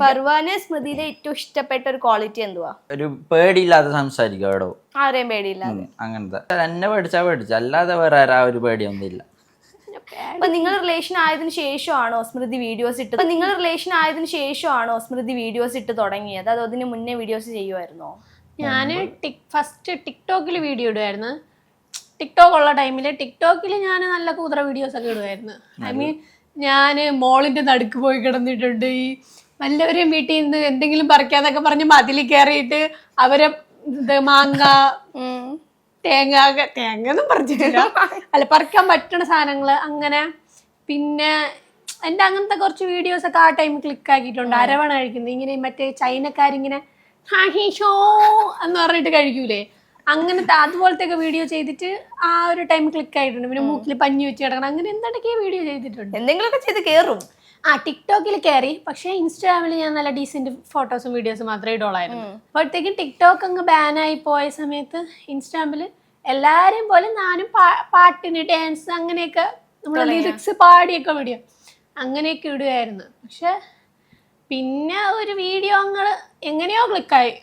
ഫർവാന് സ്മൃതിയിലെ ഏറ്റവും ഇഷ്ടപ്പെട്ട ഒരു ക്വാളിറ്റി എന്തുവാ? ഒരു പേടിയില്ലാതെ സംസാരിക്കും എവിടോ, ആരെയും പേടിയില്ലാതെ. അങ്ങനത്തെ എന്നെ പേടിച്ചാ അല്ലാതെ വേറെ ആരാ ഒരു പേടിയൊന്നുമില്ല. അപ്പൊ നിങ്ങൾ റിലേഷൻ ആയതിനു ശേഷമാണോ സ്മൃതി വീഡിയോസ് ഇട്ട് തുടങ്ങിയത്? അതോ അതിന് മുന്നേ വീഡിയോസ് ചെയ്യുമായിരുന്നോ? ഞാന് ഫസ്റ്റ് ടിക്ടോക്കിൽ വീഡിയോ ഇടുമായിരുന്നു. ടിക്ടോക്ക് ഉള്ള ടൈമില് ടിക്ടോക്കിൽ ഞാൻ നല്ല കൂതറ വീഡിയോസ് ഒക്കെ ഇടുമായിരുന്നു. ഐ മീൻ ഞാൻ മോളിന്റെ നടുക്ക് പോയി കിടന്നിട്ടുണ്ട്. ഈ വല്ലവരെയും വീട്ടിൽ നിന്ന് എന്തെങ്കിലും പറിക്കാന്നൊക്കെ പറഞ്ഞ് മതിൽ കയറിയിട്ട് അവരെ മാങ്ങ തേങ്ങൊന്നും പറിച്ചിട്ടില്ല, അല്ല പറിക്കാൻ പറ്റുന്ന സാധനങ്ങള് അങ്ങനെ. പിന്നെ എൻ്റെ അങ്ങനത്തെ കുറച്ച് വീഡിയോസ് ഒക്കെ ആ ടൈം ക്ലിക്ക് ആക്കിയിട്ടുണ്ട്. അരവണ കഴിക്കുന്നത് ഇങ്ങനെ മറ്റേ ചൈനക്കാരിങ്ങനെ ഷോ എന്ന് പറഞ്ഞിട്ട് കഴിക്കൂലേ, അങ്ങനത്തെ അതുപോലത്തെ ഒക്കെ വീഡിയോ ചെയ്തിട്ട് ആ ഒരു ടൈം ക്ലിക്ക് ആയിട്ടുണ്ട്. പിന്നെ മൂക്കിൽ പഞ്ഞി വെച്ച് കിടക്കണം, അങ്ങനെ എന്തൊക്കെ വീഡിയോ ചെയ്തിട്ടുണ്ട്. എന്തെങ്കിലുമൊക്കെ ചെയ്ത് കയറും. ടിക്ടോക്കിൽ കയറി. പക്ഷെ ഇൻസ്റ്റാഗ്രാമിൽ ഞാൻ നല്ല ഡീസന്റ് ഫോട്ടോസും വീഡിയോസും മാത്രമേ ഇടോളായിരുന്നു. അപ്പോഴത്തേക്കും ടിക്ടോക്ക് അങ്ങ് ബാനായി പോയ സമയത്ത് ഇൻസ്റ്റാഗ്രാമിൽ എല്ലാരെയും പോലെ ഞാനും പാട്ടിന് ഡാൻസ് അങ്ങനെയൊക്കെ നമ്മളെ ലിറിക്സ് പാടിയൊക്കെ വീഡിയോ അങ്ങനെയൊക്കെ ഇടുകയായിരുന്നു. പക്ഷെ പിന്നെ ഒരു വീഡിയോ എങ്ങനെയോ ക്ലിക്കായി.